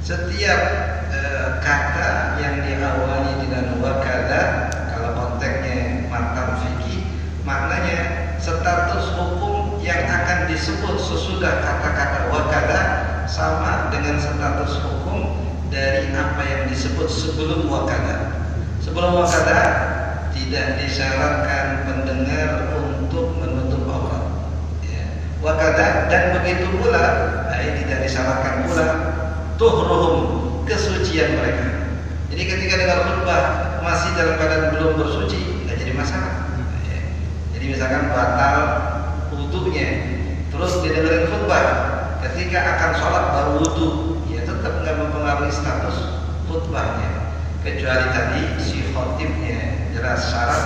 Setiap kata yang diawali dengan wakada, kalau konteksnya matan fikih, maknanya status hukum yang akan disebut sesudah kata-kata wakada sama dengan status hukum dari apa yang disebut sebelum wakada. Sebelum wakada tidak disyaratkan pendengar untuk menutup aurat. Wakada dan begitu pula tidak disyaratkan pula tuhruhum, kesucian mereka. Jadi ketika dengar khutbah masih dalam keadaan belum bersuci, tidak jadi masalah. Jadi misalkan batal wudunya, terus didengarin khutbah, ketika akan sholat baru wudu, ya tetap nggak mempengaruhi status khutbahnya. Kecuali tadi si khotibnya jelas syarat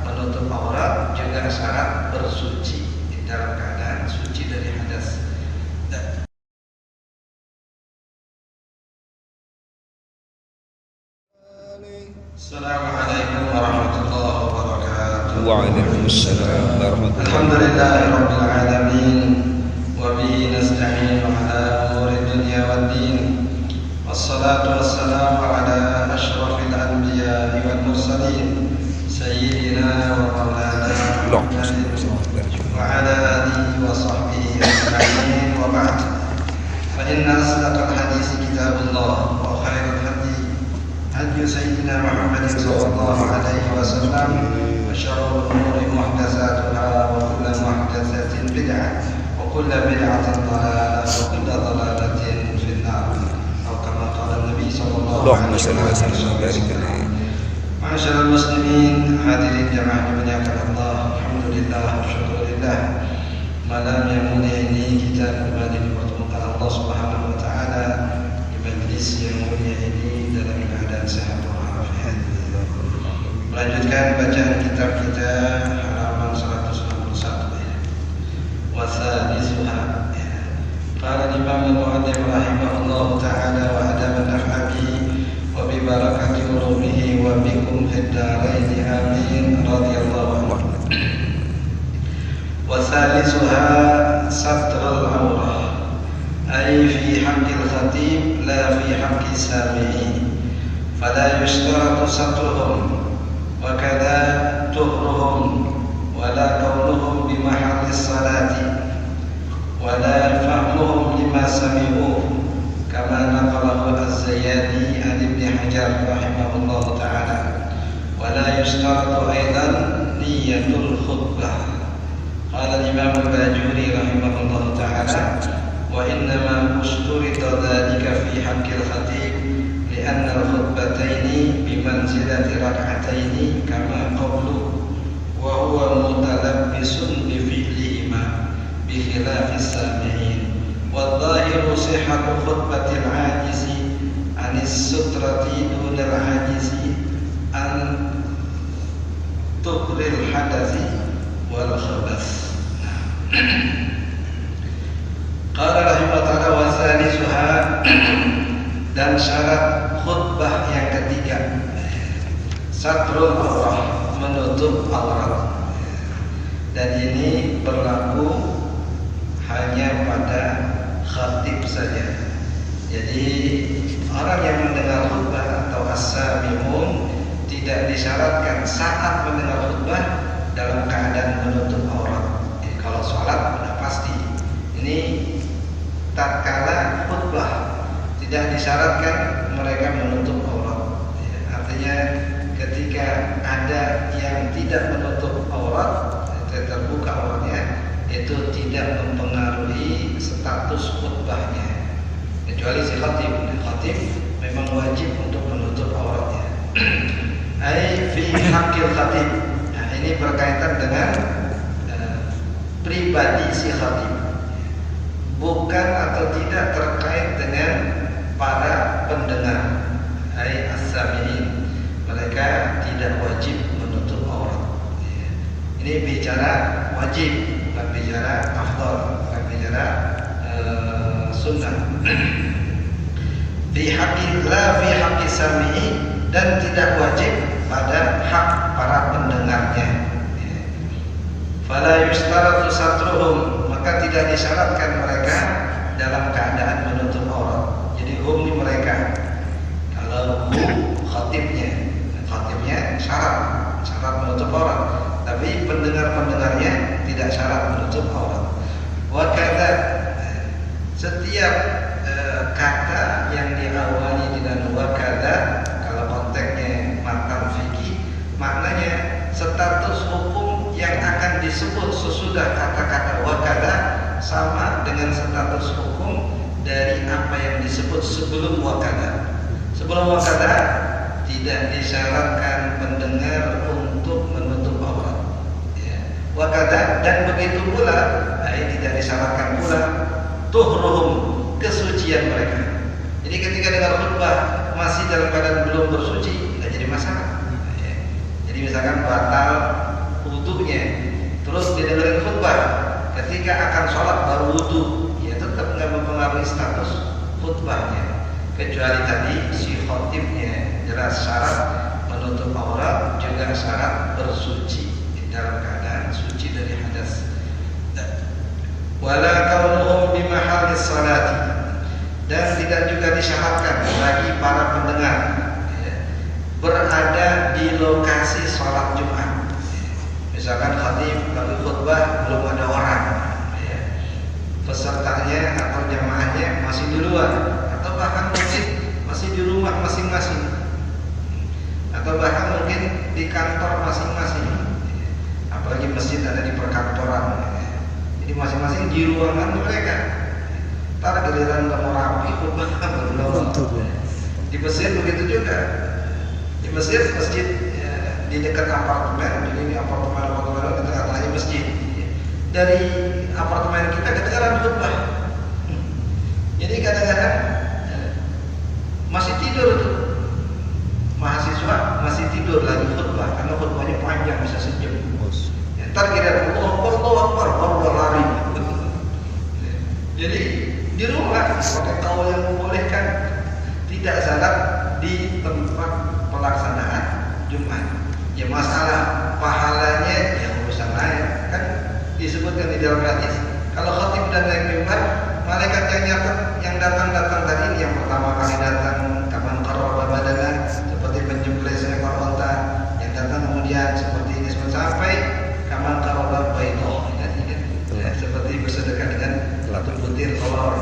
menutup aurat, juga syarat bersuci dalam keadaan suci dari hadas. Assalamualaikum warahmatullahi wabarakatuh. Waalaikumsalam warahmatullahi wabarakatuh. Alhamdulillahirabbil alamin wa bihi nasta'in ala umuri dunya waddin. Wassalatu wassalamu ala asyrafil anbiya'i wal mursalin sayyidina wa maulana Muhammadin wa ala alihi wa sahbihi ajma'in wa ba'd. Fa inna asdaqal hadits kitabullah wa khairal hadi sayyidina Muhammadin sallallahu alaihi wasallam wa syarrul umuri muhdatsatuha wa kullu muhdatsatin bid'ah wa kullu bid'atin dhalalah wa kullu dhalalatin fin nar. Atau kama qala Nabi sallallahu alaihi wasallam. Ma'asyiral muslimin, hadirin jamaah dimuliakan Allah. Alhamdulillah wa syukurillah. Malam yang mulia ini kita kembali dipertemukan Allah Subhanahu wa taala di majlis yang mulia ini dalam keadaan sehat walafiat. Melanjutkan bacaan kitab kita halaman 161 ya. Wasalisuha. Qala Imam Al-Mu'adzim rahimahullah ta'ala wa adaban naf'abi wa bi barakati ulumihi wa bikum fid darain amin radhiyallahu anhu. Wasalisuha satrul aurah ay fi haqqil khatib la fi haqqis sami'in. فلا يشترط سترهم وكذا طهرهم ولا كونهم بمحل الصلاة ولا فهمهم لما سمعوه كما نقله الزيادي عن ابن حجر رحمه الله تعالى. ولا يشترط أيضا نية الخطبة. قال الإمام الباجوري رحمه الله تعالى: وإنما اشترط ذلك في حق الخطيب لأن الخطبتين بمنزلة ركعتين كما قوله وهو متلبس بفعلهما بخلاف السامعين. والظاهر صحة خطبة العاجز عن السترة دون العاجز عن طهر الحدث والخبث. قال رحمه الله تعالى: وثالثها, dan syarat khutbah yang ketiga satrul aurah, menutup aurat. Dan ini berlaku hanya pada khatib saja. Jadi orang yang mendengar khutbah atau as-sami'un tidak disyaratkan saat mendengar khutbah dalam keadaan menutup aurat. Jadi kalau sholat sudah pasti. Ini tatkala khutbah tidak disyaratkan mereka menutup aurat. Artinya ketika ada yang tidak menutup aurat, terbuka auratnya, itu tidak mempengaruhi status khutbahnya. Kecuali si khatib memang wajib untuk menutup auratnya. Ai fi haqqil khatib. Nah, ini berkaitan dengan pribadi si khatib. Bukan atau tidak terkait dengan para pendengar, ai as-sami'in. Mereka tidak wajib menutup aurat. Ini bicara wajib, bukan bicara afdal, bukan bicara sunnah. Fi haqqi la fi haqqi sami'i, dan tidak wajib pada hak para pendengarnya. Fala yustaratu satruhum, maka tidak disyaratkan mereka dalam keadaan menutup aurat. Jadi hum mereka setiap kata yang diawali dengan wakada, kalau konteksnya matan fikih, maknanya status hukum yang akan disebut sesudah kata-kata wakada sama dengan status hukum dari apa yang disebut sebelum wakada. Sebelum wakada tidak disyaratkan pendengar untuk menutup aurat. Wakada dan begitu pula tidak disyaratkan pula tuhruhum, kesucian mereka. Jadi ketika dengar khutbah masih dalam keadaan belum bersuci, tidak jadi masalah. Jadi misalkan batal wudunya, terus didengarin khutbah, ketika akan sholat baru wudu, ya tetap nggak mempengaruhi status khutbahnya. Kecuali tadi si khotibnya jelas syarat menutup aurat, juga syarat bersuci dalam keadaan suci dari hadas. Wala kaunuhum bimahallis salati, dan tidak juga disyaratkan bagi para pendengar berada di lokasi sholat Jumat. Misalkan khatib lalu khutbah belum ada orang, pesertanya atau jamaahnya masih di luar, atau bahkan mungkin masih di rumah masing-masing, atau bahkan mungkin di kantor masing-masing. Apalagi masjid ada di perkantoran, jadi masing-masing di ruangan mereka. Ntar giliran udah mau rapi khutbah belum. Di Mesir begitu juga. Di Mesir masjid di dekat apartemen, jadi ini apartemen di tengah-tengahnya masjid. Dari apartemen kita kedengaran khutbah. Jadi kadang-kadang masih tidur tuh mahasiswa, masih tidur lagi khutbah karena khutbahnya panjang bisa sejam. Ntar kira Allahu Akbar baru lari. Jadi di rumah pakai tawal yang membolehkan, tidak syarat di tempat pelaksanaan Jumat. Ya masalah pahalanya yang urusan lain, kan disebutkan di dalam hadis. Kalau khatib dan naik mimbar, malaikat yang nyatet yang datang tadi, yang pertama kali datang kaman qarraba badana, seperti menjumpai seekor unta, yang datang kemudian seperti ini sampai kaman qarraba baito, seperti bersedekah dengan satu butir telur.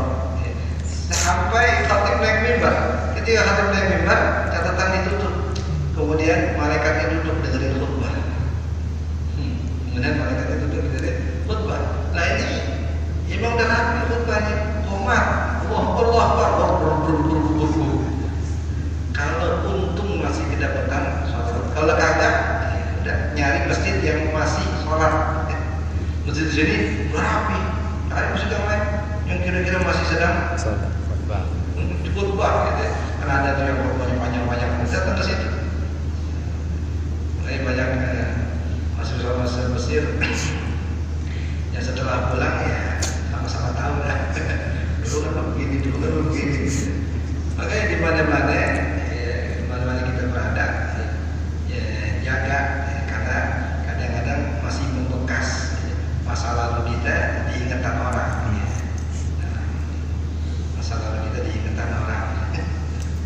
Sampai khatib naik mimbar. Ketika khatib naik mimbar, catatan ditutup. Kemudian malaikatnya duduk dengerin khutbah. Kemudian malaikatnya duduk dengerin khutbah. Nah ini emang udah rapi khutbahnya. Komat, Allah Akbar. Kalau untung masih kedapatan sholat. Kalau kagak, udah nyari masjid yang masih sholat. Masjid di sini rapi. Ada masjid yang lain yang kira-kira masih sedang khutbah gitu. Karena ada tuh yang khutbahnya panjang-panjang, datang ke situ. Banyak mahasiswa Mesir yang setelah pulang ya sama-sama tahu lah. Dulu kan begini. Makanya di mana-mana kita berada, ya jaga, karena kadang-kadang masih membekas masa lalu kita di ingatan orang. Masa lalu kita di ingatan orang,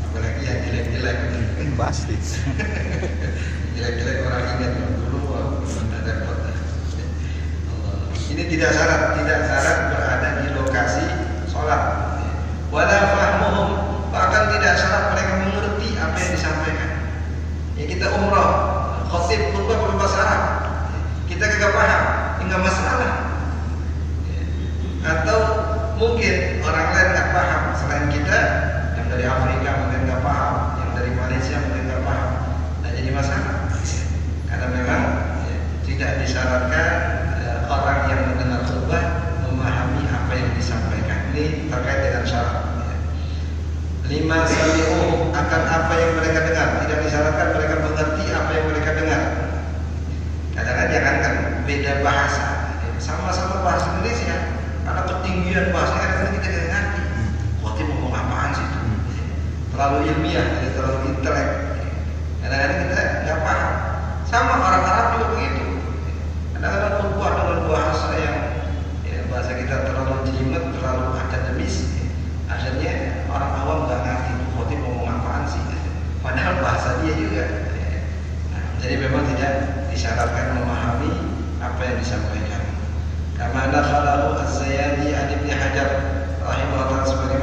apalagi yang jelek-jelek. Pasti. Jelek-jelek orang ingat dulu ada kota. Ini tidak syarat berada di lokasi sholat. Wala fahmuhum, bahkan tidak syarat mereka mengerti apa yang disampaikan. Ya kita umrah, khatib khutbah berbahasa Arab, kita kagak paham, enggak masalah. Atau mungkin orang lain nggak paham selain kita, yang dari Afrika mungkin nggak paham, yang dari Malaysia mungkin nggak paham, nah jadi masalah. Karena memang tidak disyaratkan orang yang mendengar khutbah memahami apa yang disampaikan. Ini terkait dengan syarat. Lima sami'u, akan apa yang mereka dengar, tidak disyaratkan mereka mengerti apa yang mereka dengar. Kadang-kadang jangankan beda bahasa, sama-sama bahasa Indonesia, karena ketinggian bahasa kadang-kadang kita tidak ngerti. Khotib ngomong apaan sih itu? Terlalu ilmiah, terlalu intelek. Kadang-kadang kita nggak paham. Sama orang Arab juga begitu. Kadang-kadang khutbah dengan bahasa yang bahasa kita terlalu jelimet, terlalu akademis. Akhirnya orang awam nggak ngerti khotib ngomong apaan sih. Padahal bahasa dia juga. Jadi memang tidak disyaratkan memahami apa yang disampaikan. Karena dakhalahu Az-Zayadi an Ibnu Hajar rahimahullah sebagai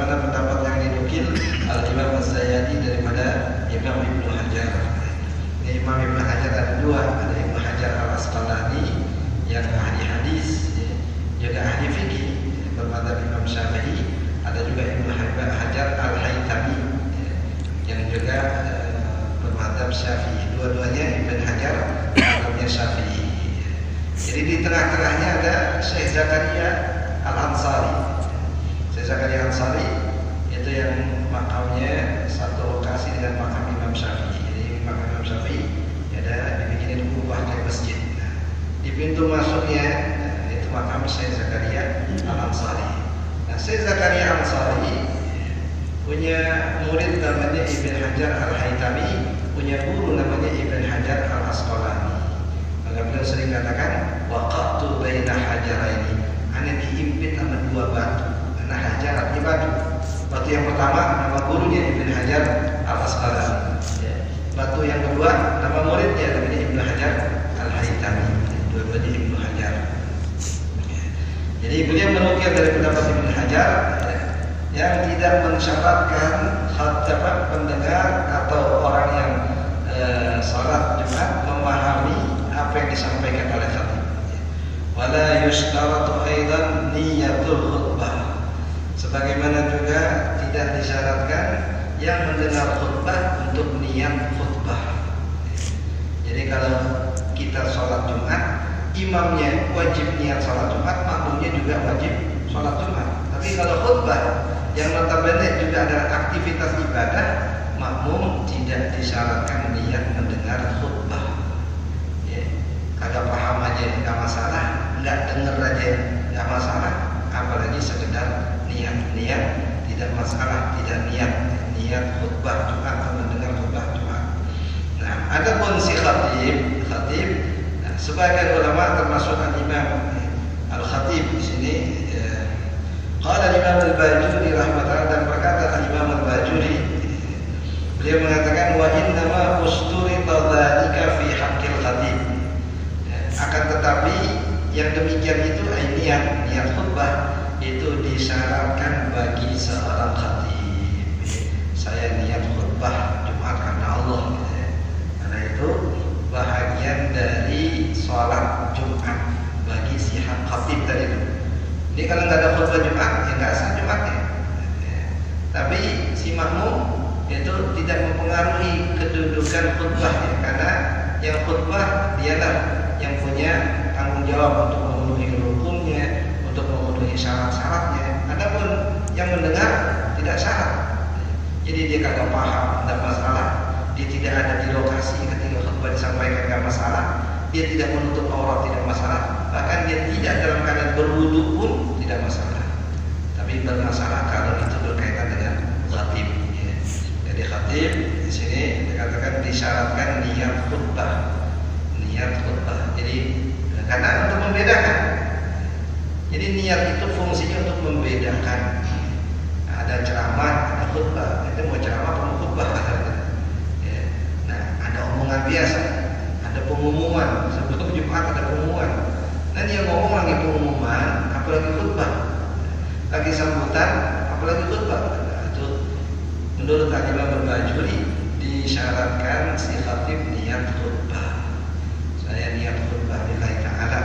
dua-duanya Ibn Hajar mazhabnya Syafi'i. Jadi di tengah-tengahnya ada Syekh Zakaria Al-Ansari. Syekh Zakaria Al-Ansari itu yang makamnya satu lokasi dengan makam Imam Syafi'i. Jadi makam Imam Syafi'i ada dibikinin kubah kayak masjid. Nah, di pintu masuknya itu makam Syekh Zakaria Al-Ansari. Nah, Syekh Zakaria Al-Ansari punya murid namanya Ibn Hajar Al-Haytami, punya guru namanya Ibn Hajar Al-Asqalani. Maka beliau sering katakan waqatu baina hajaraini, ane diimpit sama dua batu. Karena hajar artinya batu. Batu yang pertama nama gurunya Ibn Hajar Al-Asqalani. Batu yang kedua nama muridnya namanya Ibn Hajar Al-Haytami. Dua-duanya Ibn Hajar. Jadi beliau menukil dari pendapat Ibn Hajar yang tidak mensyaratkan pendengar atau orang yang salat Jumat memahami apa yang disampaikan oleh khatib. Wala yushtaratu aidan niyatul khutbah. Sebagaimana juga tidak disyaratkan yang mendengar khutbah untuk niat khutbah. Jadi kalau kita salat Jumat, imamnya wajib niat salat Jumat, makmumnya juga wajib salat Jumat. Tapi kalau khutbah yang notabene juga adalah aktivitas ibadah, makmum tidak disyaratkan niat mendengar khutbah. Ya, kagak paham aja nggak masalah, nggak denger aja nggak masalah, apalagi sekedar niat tidak masalah, tidak niat khutbah Jumat atau mendengar khutbah Jumat. Nah, adapun si khatib, nah, sebagian ulama termasuk Imam Al-Khatib di sini. Qala Imam Al-Bajuri rahimahullah, dan berkata Imam Al-Bajuri, beliau mengatakan wa inna ma usturita dzalika fi haqqil khatib. Akan tetapi yang demikian itu niat khutbah itu disyaratkan bagi seorang khatib. Saya niat khutbah Jumat karena Allah. Karena itu bahagian dari sholat Jumat bagi si khatib tadi itu. Jadi kalau nggak ada khutbah Jumat, ya nggak sah Jumatnya. Tapi si makmum itu tidak mempengaruhi kedudukan khutbahnya, karena yang khutbah dialah yang punya tanggung jawab untuk memenuhi rukunnya, untuk memenuhi syarat-syaratnya. Adapun yang mendengar tidak syarat. Jadi dia kagak paham, tidak masalah. Dia tidak ada di lokasi ketika khutbah disampaikan, nggak masalah. Dia tidak menutup aurat, tidak masalah. Bahkan dia tidak dalam keadaan berwudu pun tidak masalah. Tapi bermasalah kalau itu berkaitan dengan khatib. Ya. Jadi khatib di sini dikatakan disyaratkan niat khutbah. Jadi karena untuk membedakan. Jadi niat itu fungsinya untuk membedakan. Nah, ada ceramah, ada khutbah. Itu mau ceramah, mau khutbah. Ya. Nah, ada omongan biasa. Ada pengumuman, sebelum Jumat ada pengumuman. Dan yang ngomong lagi pengumuman, apalagi khutbah, lagi sambutan, apalagi khutbah. Nah, itu menurut Imam Al-Bajuri disyaratkan si khatib niat khutbah. Saya niat khutbah lillahi ta'ala.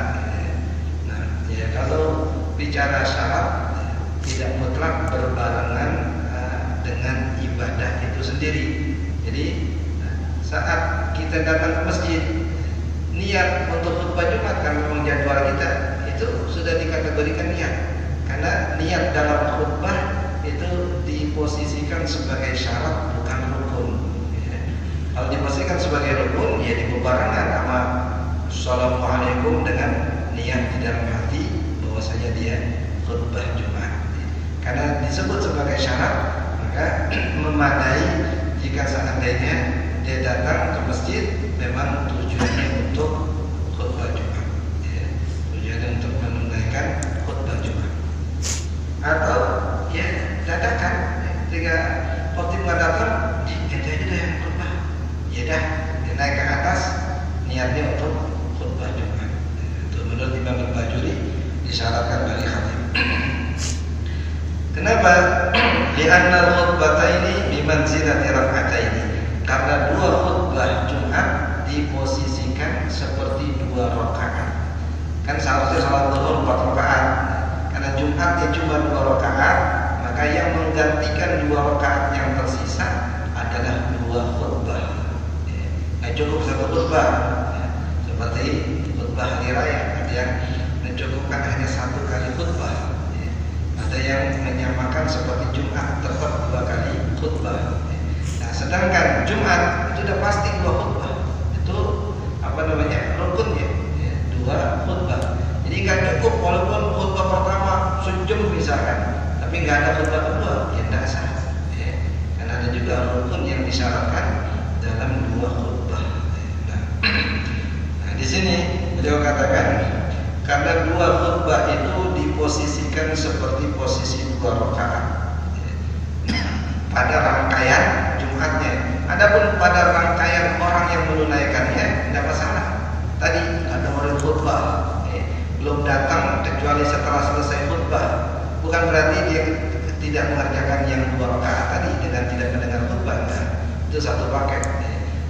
Nah, ya kalau bicara syarat tidak mutlak berbarengan dengan ibadah itu sendiri. Jadi saat kita datang ke masjid, niat untuk khutbah Jumat karena memang jadwal kita itu sudah dikategorikan niat. Karena niat dalam khutbah itu diposisikan sebagai syarat, bukan rukun. Ya. Kalau diposisikan sebagai rukun, ya dibubarkan sama Assalamualaikum dengan niat di dalam hati bahwasanya dia khutbah Jumat. Karena disebut sebagai syarat, maka memadai jika seandainya dia datang ke masjid memang tujuannya untuk khutbah Jumat, ya, tujuannya untuk menunaikan khutbah Jumat. Atau ya dadakan, ketika khotib nggak datang, ente aja deh yang khutbah, ya dah, dia naik ke atas niatnya untuk khutbah Jumat. Itu menurut Imam Al-Bajuri disyaratkan bagi khatib. Kenapa? Li'anna al-khutbataini bimanzilati rak'ataini. Karena dua khutbah Jumat diposisikan seperti dua rakaat. Kan seharusnya salat zuhur 4 rakaat. Karena Jumatnya cuma 2 rakaat, maka yang menggantikan 2 rakaat yang tersisa adalah 2 khutbah. cukup satu khutbah, seperti khutbah hari raya. Ada yang mencukupkan hanya satu kali khutbah, ada yang menyamakan seperti Jumat tetap 2 kali khutbah. Nah, sedangkan Jumat itu sudah pasti 2 khutbah, itu rukunnya, 2 khutbah. Jadi nggak cukup walaupun khutbah pertama sejam misalkan, tapi nggak ada khutbah kedua, ya tidak sah. Karena ada juga rukun yang disyaratkan dalam 2 khutbah. Nah, di sini beliau katakan karena 2 khutbah itu diposisikan seperti posisi 2 rakaat pada rangkaian Jumatnya. Adapun pada rangkaian orang yang menunaikannya tidak masalah. Tadi ada orang khutbah, belum datang kecuali setelah selesai khutbah. Bukan berarti dia tidak mengerjakan yang 2 rakaat tadi dengan tidak mendengar khutbah. Nah, itu satu paket.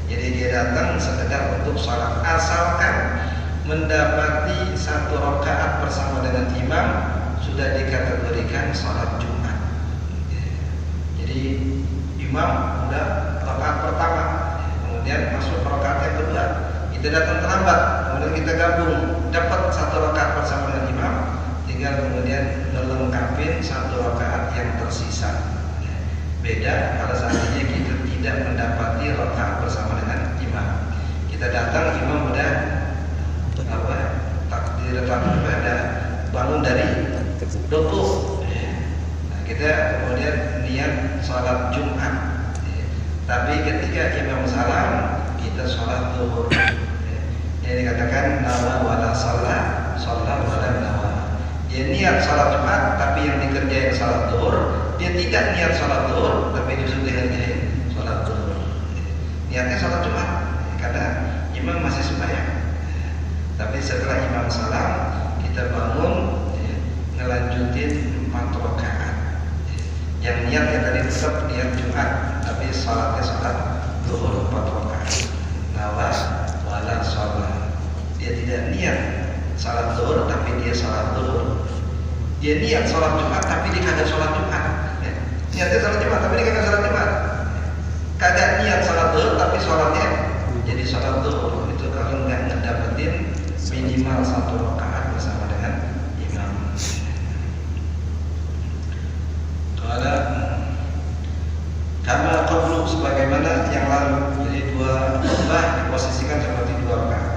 Jadi dia datang sekedar untuk sholat, asalkan mendapati 1 rakaat bersama dengan imam sudah dikategorikan sholat Jumat. Jadi imam sudah rakaat pertama, kemudian masuk rakaat yang kedua, kita datang terlambat, kemudian kita gabung dapat 1 rakaat bersama dengan imam, tinggal kemudian melengkapi 1 rakaat yang tersisa. Beda kalau seandainya kita tidak mendapati rakaat bersama dengan imam, kita datang imam udah takdir ada bangun dari rukuk. Nah, kita kemudian niat sholat Jumat, tapi ketika imam salam kita sholat zuhur. Yang dikatakan nawa wala sholat wala nawa. Dia niat sholat Jumat, tapi yang dikerjain sholat zuhur. Dia tidak niat sholat zuhur, tapi justru dikerjain sholat zuhur. Niatnya sholat Jumat karena imam masih sembahyang. Tapi setelah imam salam kita bangun, ngelanjutin 4 rakaat. Yang niatnya tadi tetap niat Jumat, tapi salatnya salat zuhur 4 rakaat. Nawas wala sholat. Dia tidak niat salat zuhur, tapi dia salat zuhur. Dia niat salat Jumat, tapi dia kagak salat Jumat. Niatnya salat Jumat, tapi dia kagak salat Jumat. Kagak niat salat zuhur, tapi salatnya jadi salat zuhur. Itu kalau nggak ngedapetin minimal 1 rakaat bersama dengan imam. Karena qablu sebagaimana yang lalu, jadi 2 khutbah diposisikan seperti 2 rakaat.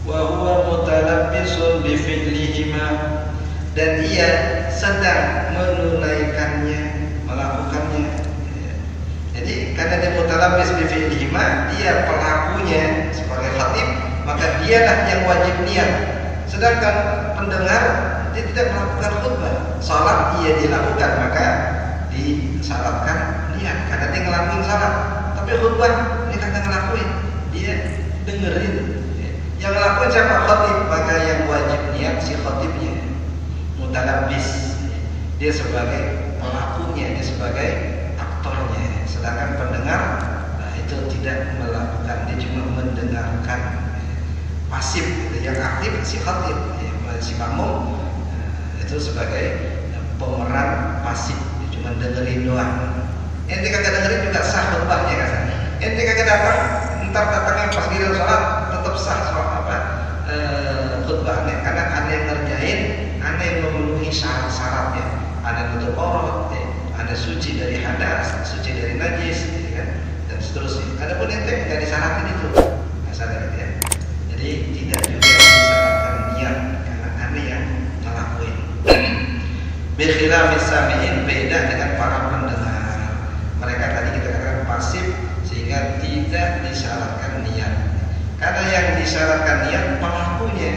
Wa huwa mutalabbisun bi fi'lihima, dan ia sedang menunaikannya, melakukannya. Jadi karena dia mutalabbis bi fi'lihima, dia pelakunya sebagai khatib, maka dialah yang wajib niat. Sedangkan pendengar dia tidak melakukan khutbah. Salat ia dilakukan, maka disyaratkan niat karena dia ngelakuin salat. Tapi khutbah dia kagak ngelakuin, dia dengerin. Yang ngelakuin siapa? Khatib, maka yang wajib niat si khatibnya. Mutalabbis, dia sebagai pelakunya, dia sebagai aktornya. Sedangkan pendengar itu tidak melakukan, dia cuma mendengarkan. Pasif gitu. Yang aktif si khatib, si makmum itu sebagai pemeran pasif, dia cuma dengerin doang. Ente kagak dengerin juga sah khutbahnya kan. Ente kagak datang, ntar datangnya pas giliran sholat tetap sah khutbahnya, karena ada yang ngerjain, ada yang memenuhi syarat-syaratnya, ada nutup aurat, ada suci dari hadas, suci dari najis, kan? Dan seterusnya. Adapun ente nggak disyaratkan itu, masalah ya. Jadi tidak juga disyaratkan niat karena ada yang ngelakuin. Bikhilafis sami'in, beda dengan para pendengar. Mereka tadi kita katakan pasif sehingga tidak disyaratkan niat. Karena yang disyaratkan niat pelakunya.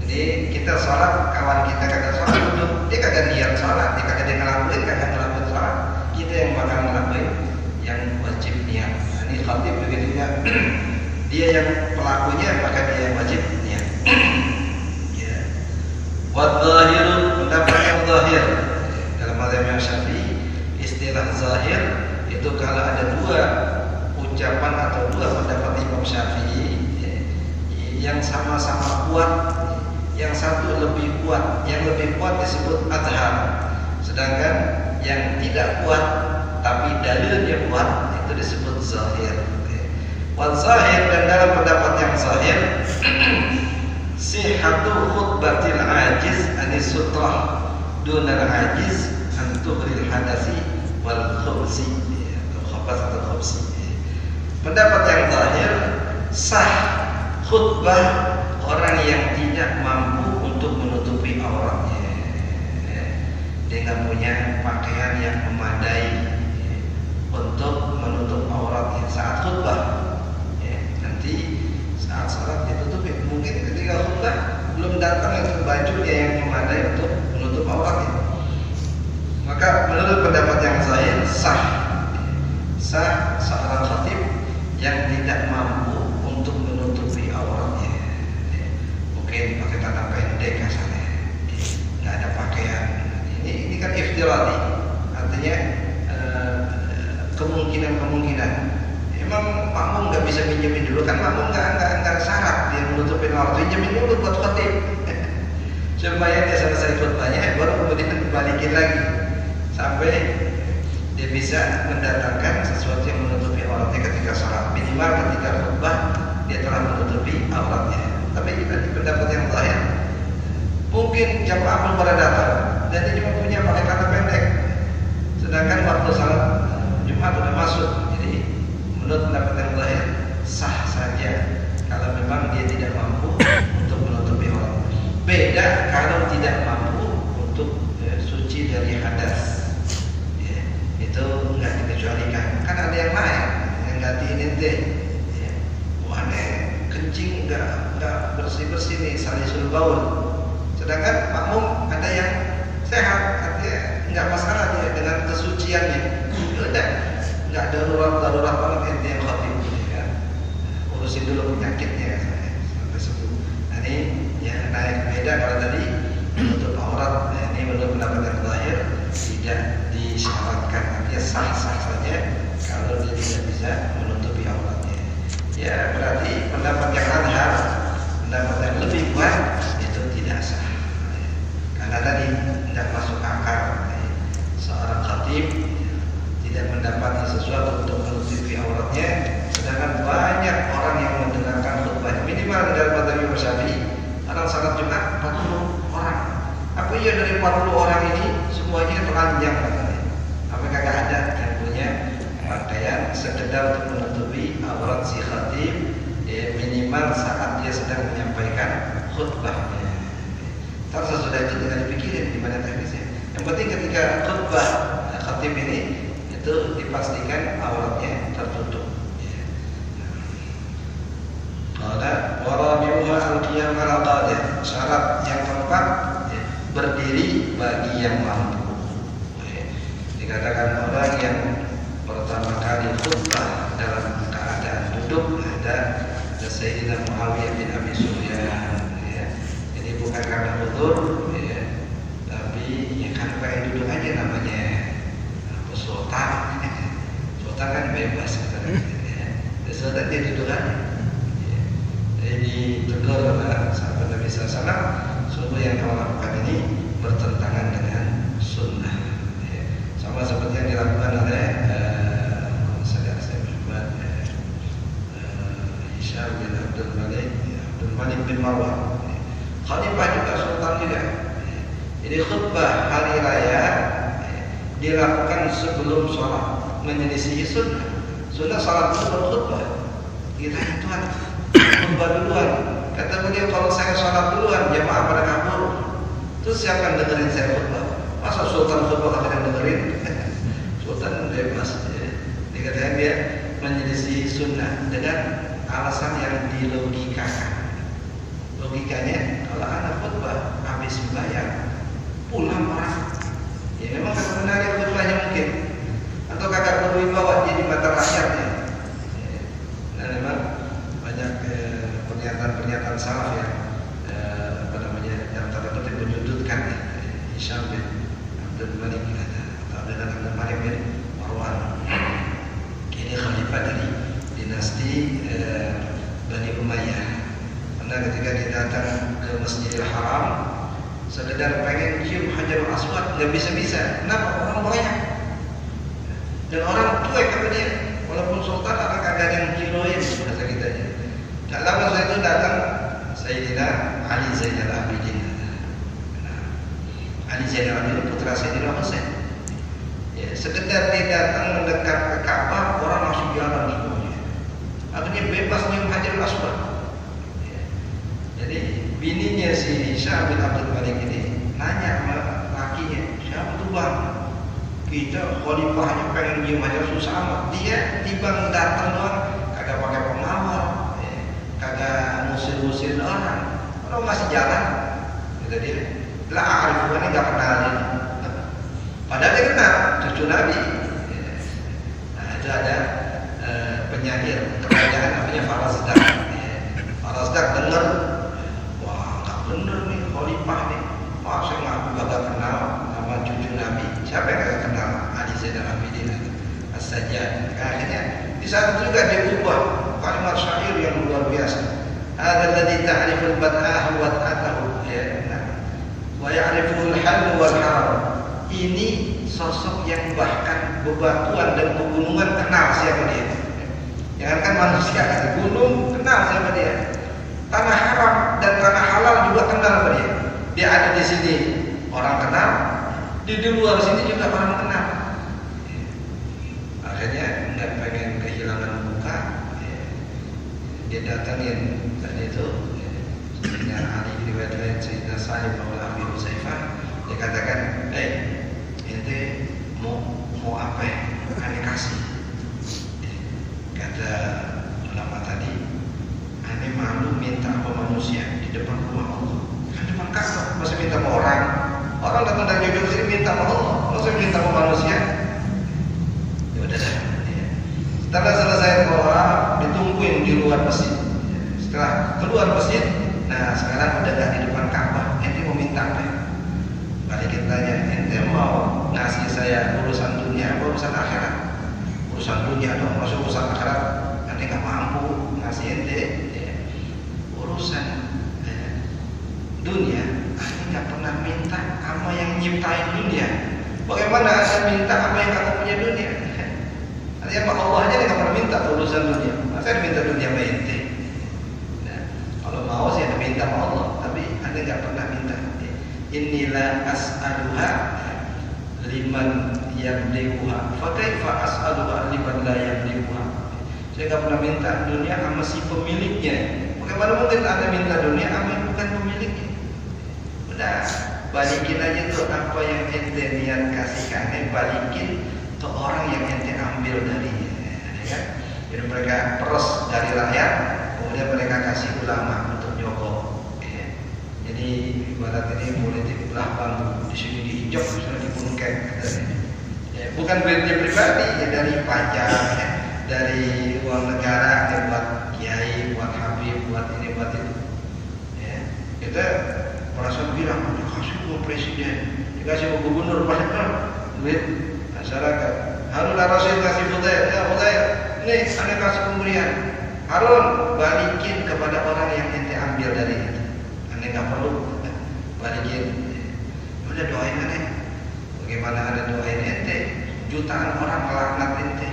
Jadi kita sholat, kawan kita kagak sholat duduk, dia kagak niat sholat, dia kagak ngelakuin sholat. Kita yang bakal ngelakuin yang wajib niat. Nah, ini khatib begitu ya. Dia yang pelakunya, maka dia yang wajib niat. Ya. Wadzahiru, pendapat yang zahir dalam mazhab Imam Syafi'i, istilah zahir itu kalau ada 2 ucapan atau 2 pendapat Imam Syafi'i yang sama-sama kuat, yang satu lebih kuat, yang lebih kuat disebut adhar, sedangkan yang tidak kuat tapi dalilnya kuat itu disebut zahir. Wal zahir, dan dalam pendapat yang zahir sihhatu khutbatil ajiz anis sutrah dunal ajiz an tuhril hadasi wal khubsi atau khabath atau khubsi. Pendapat yang zahir, sah khutbah orang yang tidak mampu untuk menutupi auratnya. Dia nggak punya pakaian yang memadai untuk menutup auratnya saat khutbah. Nanti saat salat ditutupi. Mungkin ketika khutbah belum datang itu bajunya yang memadai untuk menutup auratnya. Maka menurut pendapat yang zahir, sah seorang khatib yang tidak mampu untuk menutupi auratnya. Mungkin pakai celana pendek kasarnya, nggak ada pakaian. Ini kan iftirati, artinya kemungkinan. Emang makmum nggak bisa minjemin dulu, kan makmum nggak syarat dia menutupin aurat, pinjemin dulu buat khatib supaya dia selesai khutbahnya, baru kemudian dibalikin lagi sampai dia bisa mendatangkan sesuatu yang menutupi auratnya ketika sholat. Minimal ketika khutbah dia telah menutupi auratnya. Tapi kita di pendapat yang lain, mungkin jamaah belum pada datang dan dia cuma punya pakai celana pendek, sedangkan waktu sholat Jumat sudah masuk. Jadi menurut pendapat yang lain, sah saja kalau memang dia tidak mampu untuk menutupi aurat. Beda kalau tidak mampu untuk suci dari hadas, itu nggak dikecualikan. Kan ada yang lain yang gantiin ente, aneh kencing nggak bersih nih, salisul baul. Sedangkan makmum ada yang sehat, artinya nggak masalah dia dengan kesuciannya. Udah nggak darurat banget ente yang khatib, ya. Urusin dulu penyakitnya sampai sembuh. Nah ini ya naik beda kalau tadi menutup aurat. Ini menurut pendapat yang terakhir tidak disyaratkan, artinya sah-sah saja kalau dia tidak bisa menutupi auratnya. Ya berarti pendapat yang adhar, pendapat yang lebih kuat itu tidak sah. Karena tadi tidak masuk akal seorang khatib tidak mendapati sesuatu untuk menutupi auratnya, sedangkan banyak orang yang mendengarkan khutbahnya. Minimal dalam mazhab Imam Syafi'i orang salat Jumat 40 orang. Apa iya dari 40 orang ini semuanya telanjang katanya? Apa kagak ada yang punya pakaian sekedar untuk menutupi aurat si khatib, minimal saat dia sedang menyampaikan khutbahnya. Ntar sesudah itu tinggal dipikirin gimana teknisnya. Yang penting ketika khutbah khatib ini itu dipastikan auratnya tertutup. Ada warabiuha al-qiyam ala qadir. Syarat yang keempat, berdiri bagi yang mampu. Dikatakan orang yang pertama kali khutbah dalam keadaan duduk ada Sayyidina Muawiyah bin Abi Sufyan. Jadi bukan karena udzur, tapi ya karena pengen duduk aja namanya sultan. Sultan kan bebas katanya. Sultan dia duduk aja. Jadi tegur oleh sahabat Nabi SAW, sungguh yang kau lakukan ini bertentangan dengan sunnah. Sama seperti yang dilakukan oleh Hisham bin Abdul Malik bin Marwan. Khalifah juga, sultan juga. Jadi khutbah hari raya dilakukan sebelum sholat, menyelisihi sunnah. Sunnah sholat itu baru khutbah. Kita Tuhan khutbah duluan. Kata beliau, kalau saya sholat duluan jamaah pada kabur, terus siapa yang dengerin saya khutbah? Masa sultan khutbah kata yang dengerin? Sultan bebas. Dikatakan dia menyelisih sunnah dengan alasan yang dilogikakan. Logikanya, kalau anak khutbah habis bayar pulang orang, ya memang kagak menarik khutbahnya mungkin, atau kagak berwibawa jadi mata rakyatnya. Nah memang banyak pernyataan salaf yang yang tanda petik menyudutkan Hisham bin Abdul Malik atau dengan Abdul Malik bin Marwan. Ini khalifah dari dinasti Bani Umayyah. Karena ketika dia datang ke Masjidil Haram, sekedar pengen cium Hajarul Aswad nggak bisa. Kenapa? Orang banyak dan orang cuek kata dia. Walaupun sultan akan kagak ada yang kiloin. Sayyidina Ali Zainal Abidin. Ali Zainal Abidin putra Sayyidina Husain. Ya, sekedar dia datang mendekat ke Ka'bah, orang langsung jalan semuanya. Akhirnya bebas nyium Hajarul Aswad. Ya. Jadi bininya si Syah bin Abdul Malik ini nanya sama lakinya, siapa tuh bang? Kita khalifahnya pengen nyium Hajar susah amat. Dia timbang datang doang, kagak pakai pengawal, ya. Kagak ngusir-ngusir orang masih jalan. Kata dia, lah Arifan ini gak kenal ini. Padahal dia kenal cucu Nabi. Nah itu ada penyair kerajaan namanya Farazdak. Farazdak dengar, wah nggak bener nih khalifah nih. Wah saya ngaku gak kenal nama cucu Nabi. Siapa yang gak kenal? Ali Zainal Abidin As-Sajjad. Akhirnya di saat itu juga dia ubah kalimat syair yang luar biasa. Hadzal ladzi ta'riful bad'ah wa ta'atahu. Wa ya'riful hal wal haram. Ini sosok yang bahkan bebatuan dan pegunungan kenal siapa dia. Jangankan manusia, gunung kenal siapa dia. Tanah haram dan tanah halal juga kenal siapa dia. Dia ada di sini orang kenal, di luar sini juga orang kenal. Akhirnya nggak pengen kehilangan muka, dia datangin tadi itu. Sayyidina Ali riwayat Sayyidina Sa'id bin Abi Husaifah, dia katakan, ente mau apa ya? Aneh kasih. Kata ulama tadi, aneh malu minta apa manusia di depan rumah Allah. Kan depan Ka'bah, masa minta sama orang? Orang datang dari jauh sini minta sama Allah, masa minta sama manusia? Ya udah dah. Setelah selesai sholat, ditungguin di luar masjid. Setelah keluar masjid, nah sekarang udah gak di depan Ka'bah, ente mau minta apa? Balikin tanya, ente mau ngasih saya urusan dunia atau urusan akhirat? Urusan dunia dong, masuk urusan akhirat ente gak mampu ngasih ente. Urusan dunia, ente gak pernah minta sama yang nyiptain dunia. Bagaimana anda minta apa yang kamu punya dunia? Artinya apa Allah aja dia gak pernah minta urusan dunia. Masa minta dunia sama ente? Kalau mau sih ada minta sama Allah, tapi anda nggak pernah minta. Inilah as'aluha liman yamlikuha, fa kaifa as'aluha liman la yamlikuha. Saya nggak pernah minta dunia sama si pemiliknya. Bagaimana mungkin anda minta dunia sama yang bukan pemiliknya? Udah, balikin aja tuh apa yang ente niat kasihkan, balikin ke orang yang ente ambil darinya, ya. Jadi mereka peres dari rakyat, kemudian mereka kasih ulama untuk nyokong. Ya. Jadi ibarat ini politik belah bambu, di sini diinjak, di sana dibunuh kayak. Ya, bukan duitnya pribadi, ya dari pajak, ya, dari uang negara, ya, buat kiai, buat habib, buat ini, buat itu. Ya. Kita perasaan bilang, dikasih uang presiden, dikasih uang gubernur, padahal duit masyarakat. Harun Ar-Rasyid kasih Fudail, ya Fudail, ini anda kasih pemberian. Harun, balikin kepada orang yang ente ambil dari itu. Anda nggak perlu balikin. Udah doain ente. Bagaimana anda doain ente? Jutaan orang melaknat ente.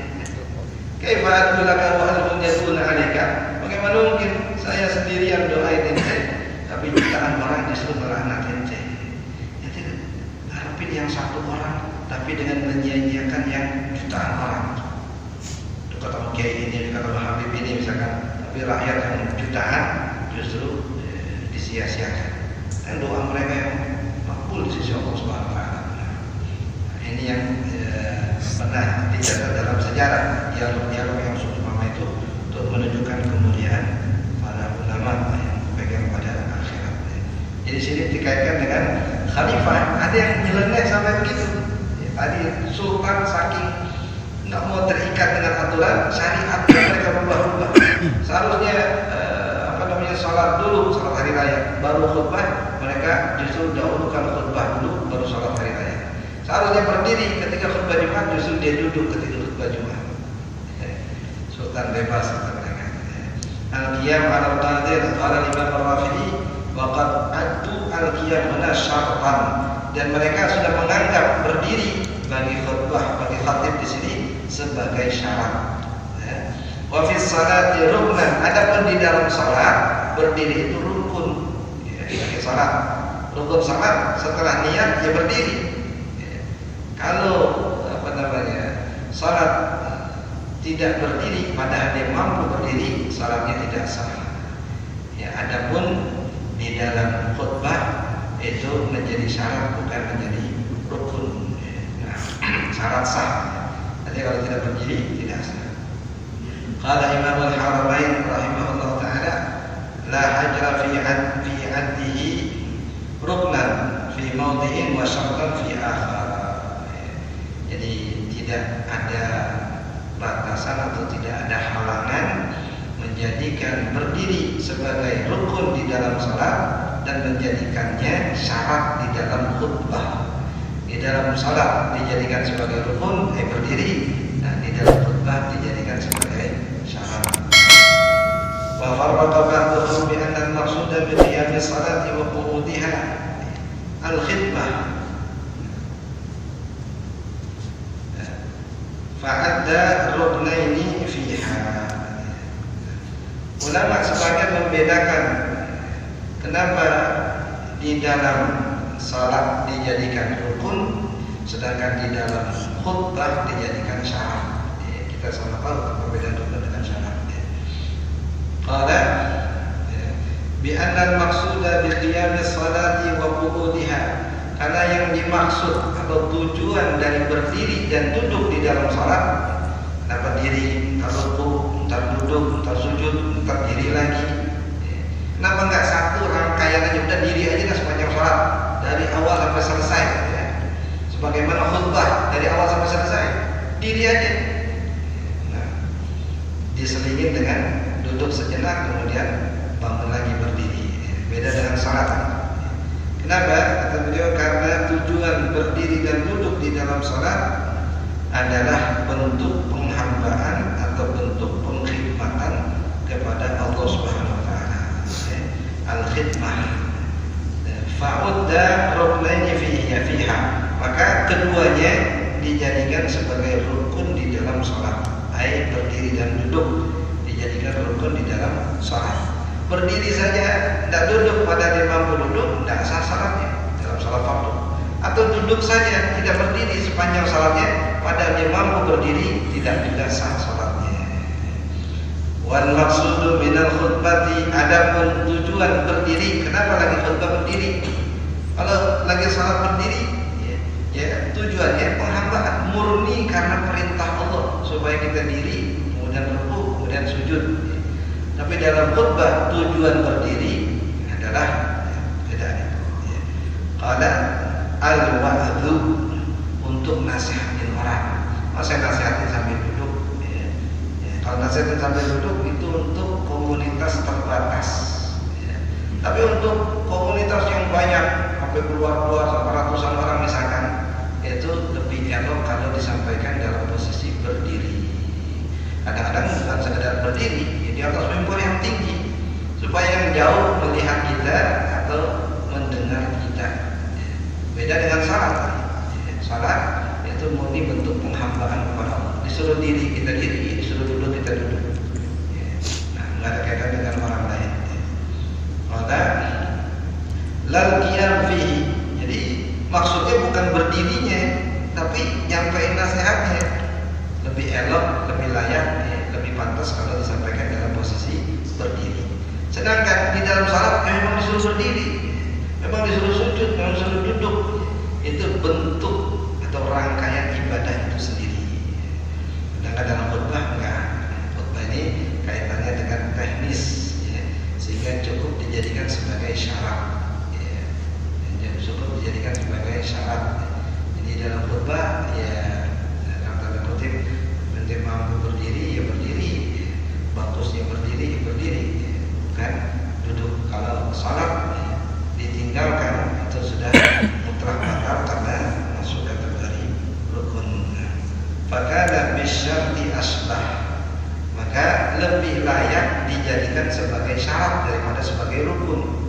Kaifa adulaka wa alhum yaduna alaika? Bagaimana mungkin saya sendirian doain ente, tapi jutaan orang justru melaknat ente? Ente harapin yang satu orang, tapi dengan menyia-nyiakan yang jutaan orang. Kata kiai ini, kata Habib ini misalkan, tapi rakyat yang jutaan justru disia-siakan. Dan doa mereka yang makbul di sisi Allah Subhanahu wa taala. Ini yang pernah dicatat dalam sejarah dialog-dialog yang seumpama itu untuk menunjukkan kemuliaan para ulama yang berpegang pada akhirat. Jadi sini dikaitkan dengan khalifah, ada yang nyeleneh sampai begitu. Tadi sultan saking nggak mau terikat dengan aturan syariat, mereka berubah-ubah. Seharusnya sholat dulu, sholat hari raya, baru khutbah. Mereka justru dahulukan khutbah dulu, baru sholat hari raya. Seharusnya berdiri ketika khutbah Jumat, justru dia duduk ketika khutbah Jumat. Sultan bebas kata mereka. Al-qiyam al-qadir al-imam al-rafi'i waqad addu al-qiyam huna syartan. Dan mereka sudah menganggap berdiri bagi khutbah, bagi khatib di sini sebagai syarat. Wa fi sholati ruknan, adapun di dalam salat berdiri itu rukun salat. Rukun salat setelah niat ya berdiri. Kalau salat tidak berdiri padahal dia mampu berdiri, salatnya tidak sah. Ya, adapun di dalam khutbah itu menjadi syarat bukan menjadi rukun. Nah, syarat sah. Jadi kalau tidak berdiri tidak sah. Qala Imam Al-Haramain rahimahullah taala, la hajra fi addihi ruknan fi mawdi'in wa syartan fi akhar. Jadi tidak ada batasan atau tidak ada halangan menjadikan berdiri sebagai rukun di dalam salat dan menjadikannya syarat di dalam khutbah. Di dalam salat dijadikan sebagai rukun, berdiri, dan di dalam khutbah dijadikan sebagai syarat. Wa farraqa ba'dhum bi anna al-maqsuda bi qiyam as-salati wa qu'udiha al-khidmah. Fa'adda ruknaini fiha. Ulama sebagian membedakan kenapa di dalam salat dijadikan rukun sedangkan di dalam khutbah dijadikan syarat. Kita sama tahu perbedaan rukun dengan syarat. Qala bi anna al-maqsuda bi qiyam as-salati wa qu'udiha. Karena yang dimaksud atau tujuan dari berdiri dan duduk di dalam salat, dapat diri, entar rukuk, entar duduk, entar sujud, entar diri lagi. Kenapa enggak satu rangkaian aja, udah diri aja dah sepanjang salat dari awal sampai selesai, ya. Sebagaimana khutbah dari awal sampai selesai, diri aja. Nah, diselingin dengan duduk sejenak kemudian bangun lagi berdiri. Beda dengan salat. Kenapa? Kata beliau, karena tujuan berdiri dan duduk di dalam salat adalah bentuk penghambaan atau bentuk pengkhidmatan kepada Allah Subhanahu wa taala. Al-khidmah. Fa'udda ruknaini fiha. Maka keduanya dijadikan sebagai rukun di dalam salat. Berdiri dan duduk dijadikan rukun di dalam salat. Berdiri saja tidak duduk pada dia mampu duduk, tidak sah salatnya dalam salat fardu. Atau duduk saja tidak berdiri sepanjang salatnya, pada dia mampu berdiri tidak sah salatnya. Wal maqsudu minal khutbati, adapun tujuan berdiri, kenapa lagi khutbah berdiri? Kalau lagi salat berdiri, ya tujuannya penghambaan murni karena perintah Allah supaya kita diri, kemudian rukuk, kemudian sujud. Tapi dalam khutbah tujuan berdiri adalah beda itu. Qala al-wa'dhu, untuk nasihatin orang. Saya nasihatin sambil duduk. Kalau nasihatin sambil duduk itu untuk komunitas terbatas. Tapi untuk komunitas yang banyak sampai keluar sampai ratusan orang misalkan, itu lebih elok kalau disampaikan dalam posisi berdiri. Kadang-kadang bukan sekedar berdiri di atas mimbar yang tinggi supaya yang jauh melihat kita atau mendengar kita. Beda dengan salat. Salat itu murni bentuk penghambaan kepada Allah. Disuruh diri kita diri, disuruh duduk kita duduk. Nah, nggak ada kaitan dengan orang lain. Maka lal qiyam fihi. Jadi maksudnya bukan berdirinya, tapi nyampein nasihatnya. Lebih elok, lebih layak, lebih pantas kalau disampaikan dalam posisi berdiri. Sedangkan di dalam salat memang disuruh berdiri, memang disuruh sujud, memang disuruh duduk. Itu bentuk atau rangkaian ibadah itu sendiri. Sedangkan dalam khutbah enggak. Khutbah ini kaitannya dengan teknis, sehingga cukup dijadikan sebagai syarat. Cukup dijadikan sebagai syarat. Jadi dalam khutbah dalam tanda kutip, nanti mampu berdiri ya berdiri, bagusnya berdiri ya berdiri, bukan duduk. Kalau salat ditinggalkan itu sudah mutlak batal karena masuk kategori rukun. Fakana bisyarti asbah, maka lebih layak dijadikan sebagai syarat daripada sebagai rukun.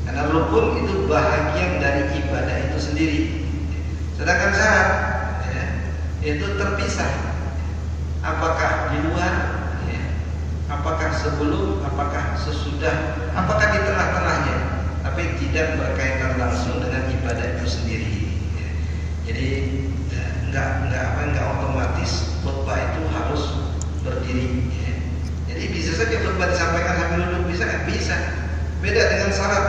Karena rukun itu bahagian dari ibadah itu sendiri. Sedangkan syarat itu terpisah. Apakah di luar, apakah sebelum, apakah sesudah, apakah di tengah-tengahnya. tapi tidak berkaitan langsung dengan ibadah itu sendiri. Ya. Jadi nggak otomatis khutbah itu harus berdiri. Ya. Jadi bisa saja khutbah disampaikan sambil duduk, bisa nggak? Bisa. Beda dengan salat.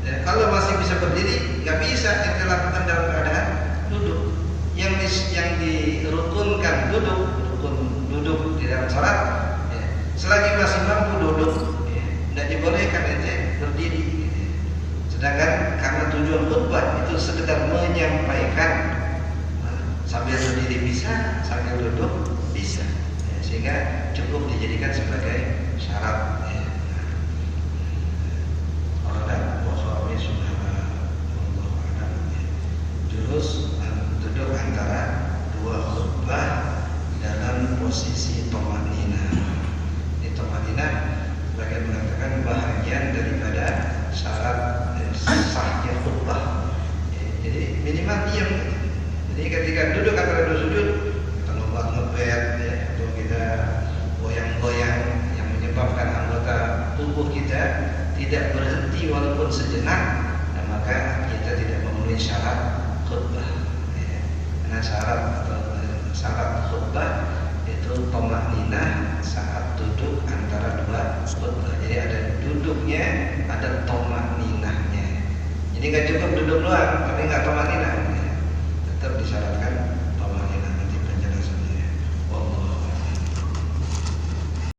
Ya, kalau masih bisa berdiri, nggak bisa yang dilakukan dalam keadaan duduk. Yang dirukunkan duduk di dalam salat. Ya. Selagi masih mampu duduk, ya, tidak dibolehkan ente berdiri. Ya. Sedangkan karena tujuan khutbah itu sekedar menyampaikan, sambil berdiri bisa, sambil duduk bisa. Ya, sehingga cukup dijadikan sebagai syarat. Ya. Jurus duduk antara dua khutbah dalam posisi tomanina. Ini tomanina sebagai mengatakan bahagian daripada syarat sahnya khutbah. Jadi minimal diam. Jadi ketika duduk antara dua sujud, kita ngebet ya, atau kita goyang-goyang yang menyebabkan anggota tubuh kita tidak berhenti walaupun sejenak, dan maka kita tidak memenuhi syarat khutbah. Ya. Karena syarat khutbah itu tomakninah saat duduk antara dua khutbah. Jadi ada duduknya, ada tomakninahnya. Jadi nggak cukup duduk doang, tapi nggak tomakninah. Ya. Tetap disyaratkan